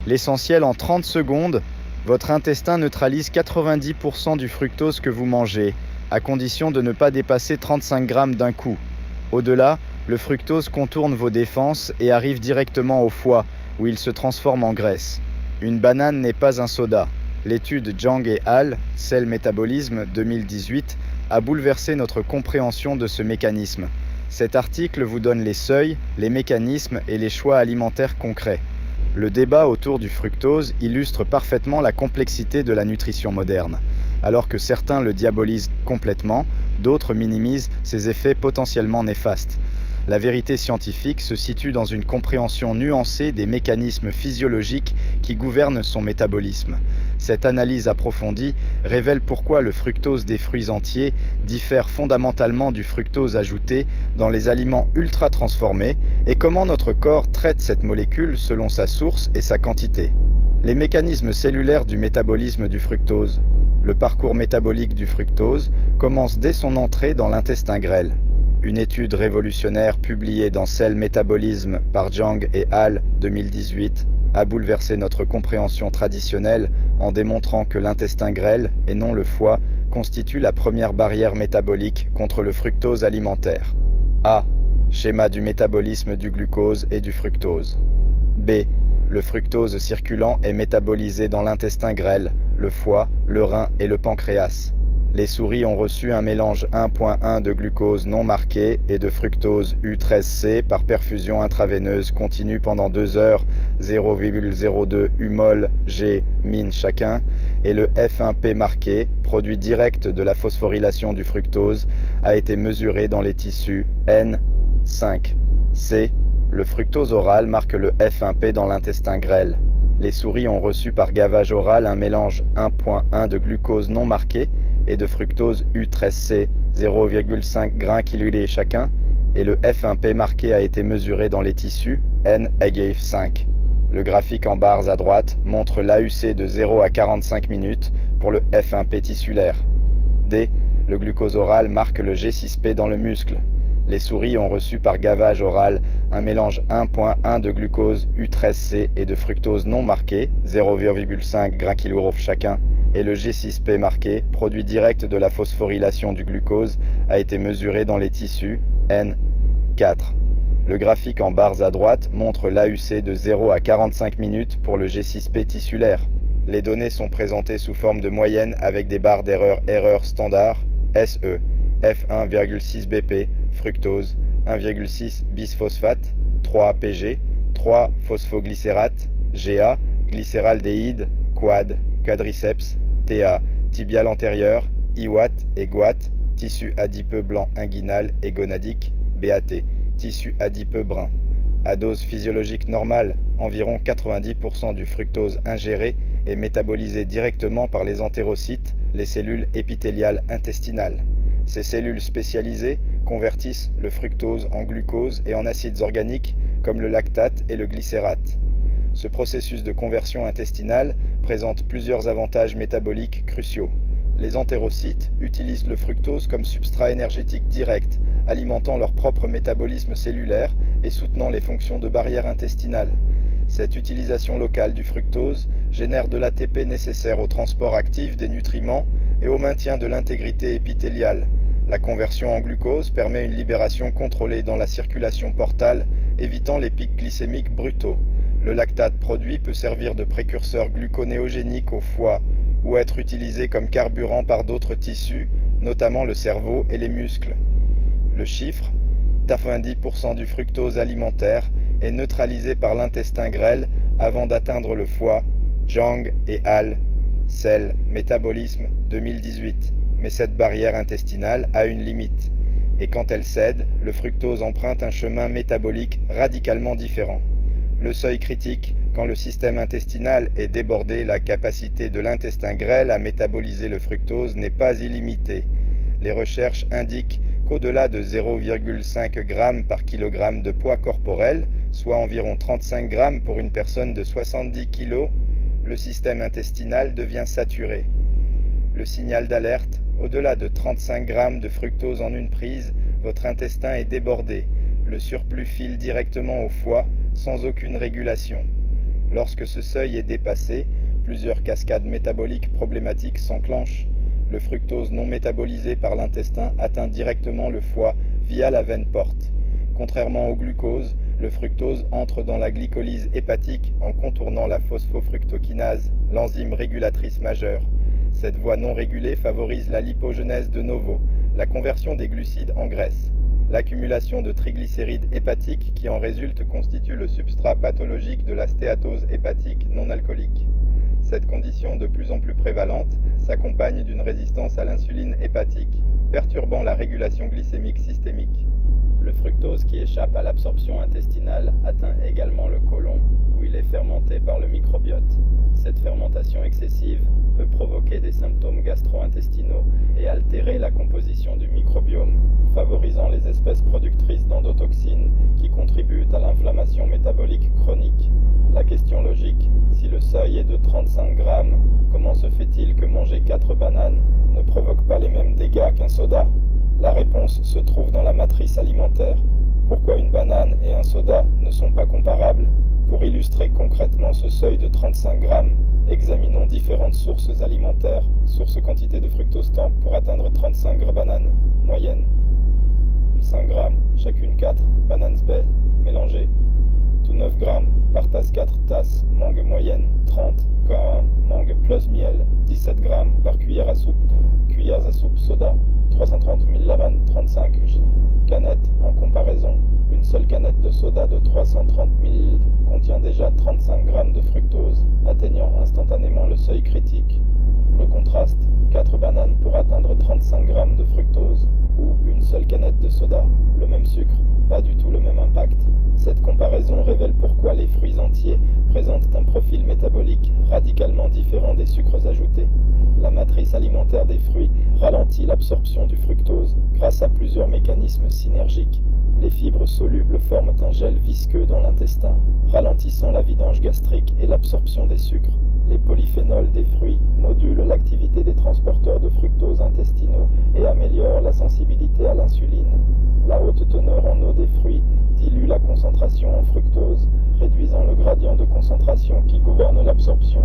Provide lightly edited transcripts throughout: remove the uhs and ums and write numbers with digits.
L'essentiel en 30 secondes, votre intestin neutralise 90% du fructose que vous mangez, à condition de ne pas dépasser 35 grammes d'un coup. Au-delà, le fructose contourne vos défenses et arrive directement au foie, où il se transforme en graisse. Une banane n'est pas un soda. L'étude Zhang et al., Cell Métabolisme 2018, a bouleversé notre compréhension de ce mécanisme. Cet article vous donne les seuils, les mécanismes et les choix alimentaires concrets. Le débat autour du fructose illustre parfaitement la complexité de la nutrition moderne. Alors que certains le diabolisent complètement, d'autres minimisent ses effets potentiellement néfastes. La vérité scientifique se situe dans une compréhension nuancée des mécanismes physiologiques qui gouvernent son métabolisme. Cette analyse approfondie révèle pourquoi le fructose des fruits entiers diffère fondamentalement du fructose ajouté dans les aliments ultra transformés et comment notre corps traite cette molécule selon sa source et sa quantité. Les mécanismes cellulaires du métabolisme du fructose. Le parcours métabolique du fructose commence dès son entrée dans l'intestin grêle. Une étude révolutionnaire publiée dans Cell Métabolisme par Zhang et al. 2018 a bouleversé notre compréhension traditionnelle en démontrant que l'intestin grêle, et non le foie, constitue la première barrière métabolique contre le fructose alimentaire. A. Schéma du métabolisme du glucose et du fructose. B. Le fructose circulant est métabolisé dans l'intestin grêle, le foie, le rein et le pancréas. Les souris ont reçu un mélange 1.1 de glucose non marqué et de fructose U13C par perfusion intraveineuse continue pendant 2 heures, 0,02 U-mol G min chacun, et le F1P marqué, produit direct de la phosphorylation du fructose, a été mesuré dans les tissus N5. C. Le fructose oral marque le F1P dans l'intestin grêle. Les souris ont reçu par gavage oral un mélange 1.1 de glucose non marqué et de fructose U13C, 0,5 g/kg chacun, et le F1P marqué a été mesuré dans les tissus N-5. Le graphique en barres à droite montre l'AUC de 0 à 45 minutes pour le F1P tissulaire. D. Le glucose oral marque le G6P dans le muscle. Les souris ont reçu par gavage oral un mélange 1.1 de glucose U13C et de fructose non marqué, 0,5 g/kg chacun, et le G6P marqué, produit direct de la phosphorylation du glucose, a été mesuré dans les tissus N4. Le graphique en barres à droite montre l'AUC de 0 à 45 minutes pour le G6P tissulaire. Les données sont présentées sous forme de moyenne avec des barres erreur standard, SE, F1,6 BP, fructose, 1,6 bisphosphate, 3 PG, 3 phosphoglycérate, GA, glycéraldéhyde, quad, quadriceps, TA, tibial antérieur, IWAT et GWAT, tissu adipeux blanc inguinal et gonadique, BAT, tissu adipeux brun. À dose physiologique normale, environ 90% du fructose ingéré est métabolisé directement par les entérocytes, les cellules épithéliales intestinales. Ces cellules spécialisées convertissent le fructose en glucose et en acides organiques comme le lactate et le glycérate. Ce processus de conversion intestinale présente plusieurs avantages métaboliques cruciaux. Les entérocytes utilisent le fructose comme substrat énergétique direct, alimentant leur propre métabolisme cellulaire et soutenant les fonctions de barrière intestinale. Cette utilisation locale du fructose génère de l'ATP nécessaire au transport actif des nutriments et au maintien de l'intégrité épithéliale. La conversion en glucose permet une libération contrôlée dans la circulation portale, évitant les pics glycémiques brutaux. Le lactate produit peut servir de précurseur gluconéogénique au foie ou être utilisé comme carburant par d'autres tissus, notamment le cerveau et les muscles. Le chiffre, 90% du fructose alimentaire est neutralisé par l'intestin grêle avant d'atteindre le foie. Zhang et al. Cell Métabolisme 2018. Mais cette barrière intestinale a une limite. Et quand elle cède, le fructose emprunte un chemin métabolique radicalement différent. Le seuil critique, quand le système intestinal est débordé, la capacité de l'intestin grêle à métaboliser le fructose n'est pas illimitée. Les recherches indiquent qu'au-delà de 0,5 g par kg de poids corporel, soit environ 35 g pour une personne de 70 kg, le système intestinal devient saturé. Le signal d'alerte, au-delà de 35 g de fructose en une prise, votre intestin est débordé. Le surplus file directement au foie, sans aucune régulation. Lorsque ce seuil est dépassé, plusieurs cascades métaboliques problématiques s'enclenchent. Le fructose non métabolisé par l'intestin atteint directement le foie via la veine porte. Contrairement au glucose, le fructose entre dans la glycolyse hépatique en contournant la phosphofructokinase, l'enzyme régulatrice majeure. Cette voie non régulée favorise la lipogenèse de novo, la conversion des glucides en graisse. L'accumulation de triglycérides hépatiques qui en résulte constitue le substrat pathologique de la stéatose hépatique non alcoolique. Cette condition de plus en plus prévalente s'accompagne d'une résistance à l'insuline hépatique, perturbant la régulation glycémique systémique. Le fructose qui échappe à l'absorption intestinale atteint également le côlon, où il est fermenté par le microbiote. Cette fermentation excessive peut provoquer des symptômes gastro-intestinaux et altérer la composition du microbiome, favorisant les espèces productrices d'endotoxines qui contribuent à l'inflammation métabolique chronique. La question logique, si le seuil est de 35 grammes, comment se fait-il que manger 4 bananes ne provoque pas les mêmes dégâts qu'un soda ? La réponse se trouve dans la matrice alimentaire. Pourquoi une banane et un soda ne sont pas comparables ? Pour illustrer concrètement ce seuil de 35 grammes, examinons différentes sources alimentaires, sources quantité de fructose temps pour atteindre 35 grammes bananes, moyenne. 5 grammes, chacune 4, bananes baies, mélangées. Tout 9 grammes, par tasse 4 tasses, mangue moyenne, 30 grammes, mangue plus miel, 17 grammes, par cuillère à soupe soda, 330 000 lavanes, 35 canettes. En comparaison, une seule canette de soda de 330 000 contient déjà 35 grammes de fructose, atteignant instantanément le seuil critique. Le contraste, 4 bananes pour atteindre 35 grammes de fructose, ou une seule canette de soda, le même sucre, pas du tout le même impact. Cette comparaison révèle pourquoi les fruits entiers présentent un profil métabolique radicalement différent des sucres ajoutés. La matrice alimentaire des fruits ralentit l'absorption du fructose grâce à plusieurs mécanismes synergiques. Les fibres solubles forment un gel visqueux dans l'intestin, ralentissant la vidange gastrique et l'absorption des sucres. Les polyphénols des fruits modulent l'activité des transporteurs de fructose intestinaux et améliorent la sensibilité à l'insuline. La haute teneur en eau des fruits dilue la concentration en fructose, réduisant le gradient de concentration qui gouverne l'absorption.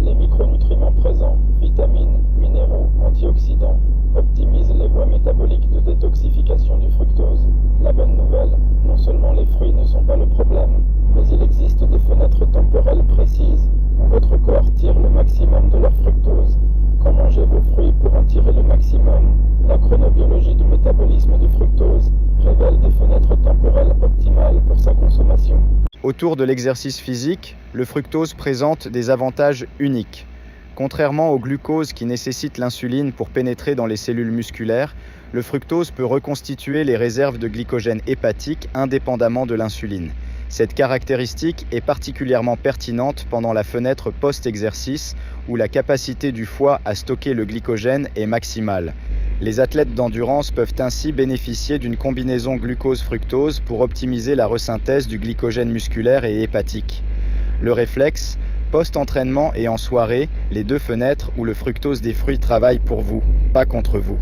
Les micronutriments présents, vitamines, minéraux, antioxydants, optimisent les voies métaboliques de détoxification du fructose. La bonne nouvelle, non seulement les fruits ne sont pas le problème, mais il existe des fenêtres temporelles précises où votre corps tire le maximum de leur fructose. Quand mangez vos fruits pour en tirer le maximum, la chronobiologie du métabolisme du fructose révèle des fenêtres temporelles optimales pour sa consommation. Autour de l'exercice physique, le fructose présente des avantages uniques. Contrairement au glucose qui nécessite l'insuline pour pénétrer dans les cellules musculaires, le fructose peut reconstituer les réserves de glycogène hépatique indépendamment de l'insuline. Cette caractéristique est particulièrement pertinente pendant la fenêtre post-exercice où la capacité du foie à stocker le glycogène est maximale. Les athlètes d'endurance peuvent ainsi bénéficier d'une combinaison glucose-fructose pour optimiser la resynthèse du glycogène musculaire et hépatique. Le réflexe, post-entraînement et en soirée, les deux fenêtres où le fructose des fruits travaille pour vous, pas contre vous.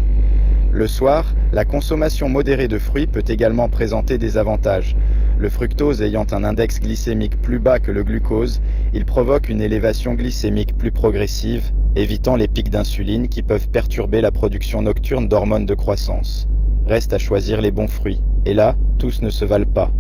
Le soir, la consommation modérée de fruits peut également présenter des avantages. Le fructose ayant un index glycémique plus bas que le glucose, il provoque une élévation glycémique plus progressive, évitant les pics d'insuline qui peuvent perturber la production nocturne d'hormones de croissance. Reste à choisir les bons fruits. Et là, tous ne se valent pas.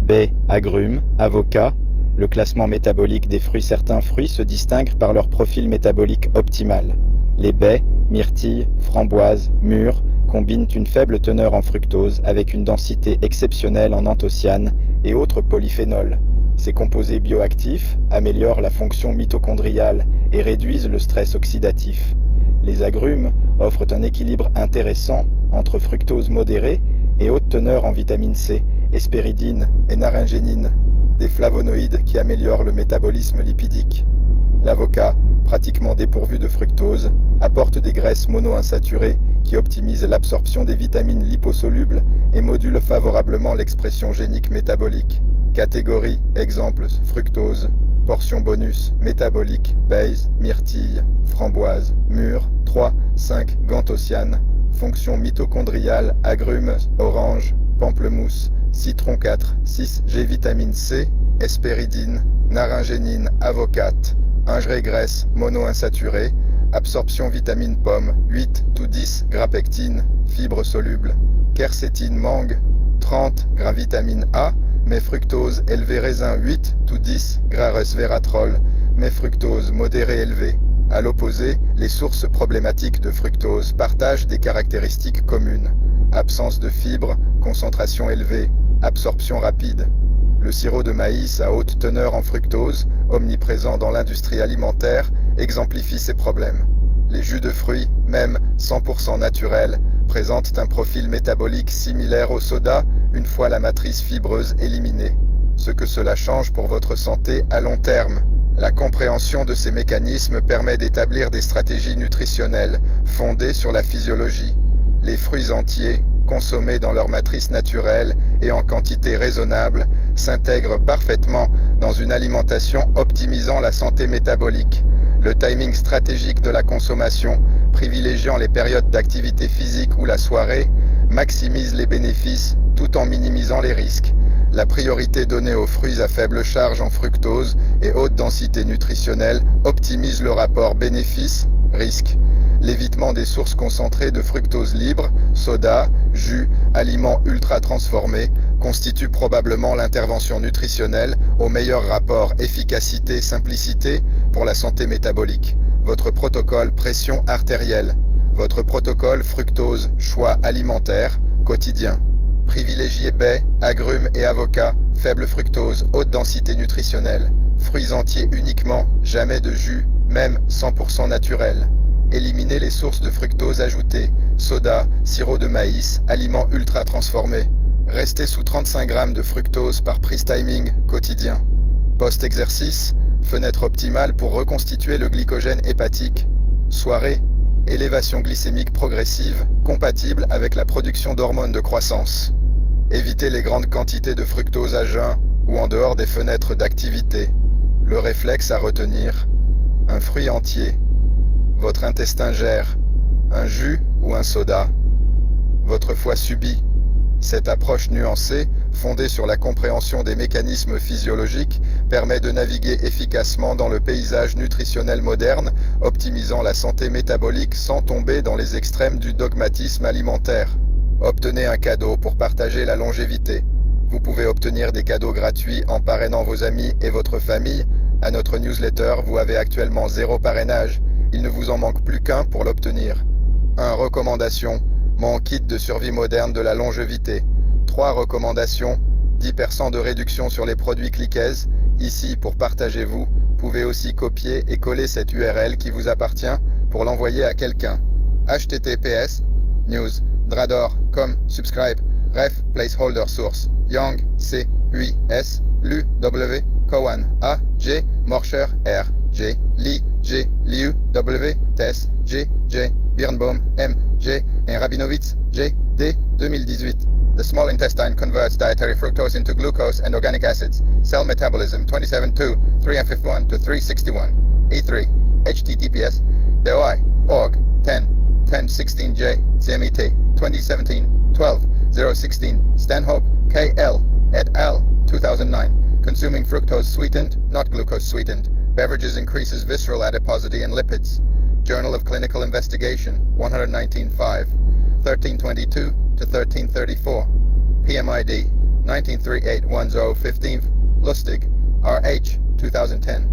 Baies, agrumes, avocats. Le classement métabolique des fruits. Certains fruits se distinguent par leur profil métabolique optimal. Les baies, myrtilles, framboises, mûres combinent une faible teneur en fructose avec une densité exceptionnelle en anthocyanes et autres polyphénols. Ces composés bioactifs améliorent la fonction mitochondriale et réduisent le stress oxydatif. Les agrumes offrent un équilibre intéressant entre fructose modérée et haute teneur en vitamine C, hespéridine et naringénine, des flavonoïdes qui améliorent le métabolisme lipidique. L'avocat, pratiquement dépourvu de fructose, apporte des graisses monoinsaturées qui optimisent l'absorption des vitamines liposolubles et modulent favorablement l'expression génique métabolique. Catégorie, exemples, fructose. Portion bonus, métabolique, base, myrtille, framboise, mûre, 3, 5, ganthocyanes. Fonction mitochondriale, agrumes, orange, pamplemousse, citron 4, 6, G vitamine C, hespéridine, naringénine, avocate, ingeré-graisse monoinsaturée, absorption vitamine pomme, 8 ou 10 grapectine, fibres solubles, quercétine mangue, 30 g vitamine A, mais fructose élevé raisin 8 ou 10 g resveratrol, mais fructose modéré élevé. À l'opposé, les sources problématiques de fructose partagent des caractéristiques communes. Absence de fibres, concentration élevée, absorption rapide. Le sirop de maïs à haute teneur en fructose, omniprésent dans l'industrie alimentaire, exemplifie ces problèmes. Les jus de fruits, même 100% naturels, présentent un profil métabolique similaire au soda une fois la matrice fibreuse éliminée. Ce que cela change pour votre santé à long terme. La compréhension de ces mécanismes permet d'établir des stratégies nutritionnelles fondées sur la physiologie. Les fruits entiers, consommés dans leur matrice naturelle et en quantité raisonnable, s'intègrent parfaitement dans une alimentation optimisant la santé métabolique. Le timing stratégique de la consommation, privilégiant les périodes d'activité physique ou la soirée, maximise les bénéfices tout en minimisant les risques. La priorité donnée aux fruits à faible charge en fructose et haute densité nutritionnelle optimise le rapport bénéfice-risque. L'évitement des sources concentrées de fructose libre, soda, jus, aliments ultra transformés, constitue probablement l'intervention nutritionnelle au meilleur rapport efficacité-simplicité pour la santé métabolique. Votre protocole pression artérielle. Votre protocole fructose choix alimentaire quotidien. Privilégiez baies, agrumes et avocats, faible fructose, haute densité nutritionnelle. Fruits entiers uniquement, jamais de jus, même 100% naturel. Éliminez les sources de fructose ajoutées, soda, sirop de maïs, aliments ultra transformés. Restez sous 35 g de fructose par prise timing quotidien. Post-exercice, fenêtre optimale pour reconstituer le glycogène hépatique. Soirée, élévation glycémique progressive, compatible avec la production d'hormones de croissance. Évitez les grandes quantités de fructose à jeun ou en dehors des fenêtres d'activité. Le réflexe à retenir, un fruit entier. Votre intestin gère, un jus ou un soda. Votre foie subit. Cette approche nuancée, fondée sur la compréhension des mécanismes physiologiques, permet de naviguer efficacement dans le paysage nutritionnel moderne, optimisant la santé métabolique sans tomber dans les extrêmes du dogmatisme alimentaire. Obtenez un cadeau pour partager la longévité. Vous pouvez obtenir des cadeaux gratuits en parrainant vos amis et votre famille. À notre newsletter, vous avez actuellement 0 parrainage. Il ne vous en manque plus qu'un pour l'obtenir. 1. Recommandation. Mon kit de survie moderne de la longévité. 3 recommandations. 10% de réduction sur les produits Clickez. Ici, pour partager vous, pouvez aussi copier et coller cette URL qui vous appartient pour l'envoyer à quelqu'un. https news drador com subscribe ref placeholder source Young C 8 S Lu W Cowan A G Morscher R G Li G Liu W Tess G J Birnbaum M J et Rabinovitz J D 2018. The small intestine converts dietary fructose into glucose and organic acids. Cell metabolism 27.2 3F1 to 361 E3 https DOI org 10 1016J CMET 2017 12 016 Stanhope KL et al. 2009. Consuming fructose sweetened, not glucose sweetened. Beverages increases visceral adiposity and lipids. Journal of Clinical Investigation 119.5 1322 to 1334. PMID 193810 Lustig RH 2010.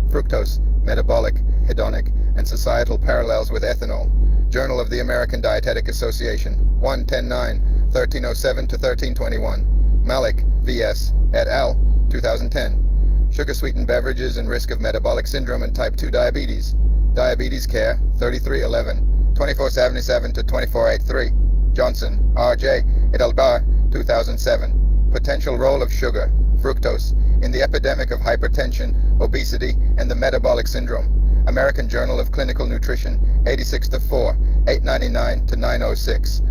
Fructose, metabolic, hedonic, and societal parallels with ethanol. Journal of the American Dietetic Association 110.9 1307 to 1321. Malik VS et al. 2010. Sugar-sweetened beverages and risk of metabolic syndrome and type 2 diabetes. Diabetes Care 3311 2477 to 2483. Johnson R.J. et al. 2007. Potential role of sugar, fructose, in the epidemic of hypertension, obesity, and the metabolic syndrome. American Journal of Clinical Nutrition 86-4 899 to 906.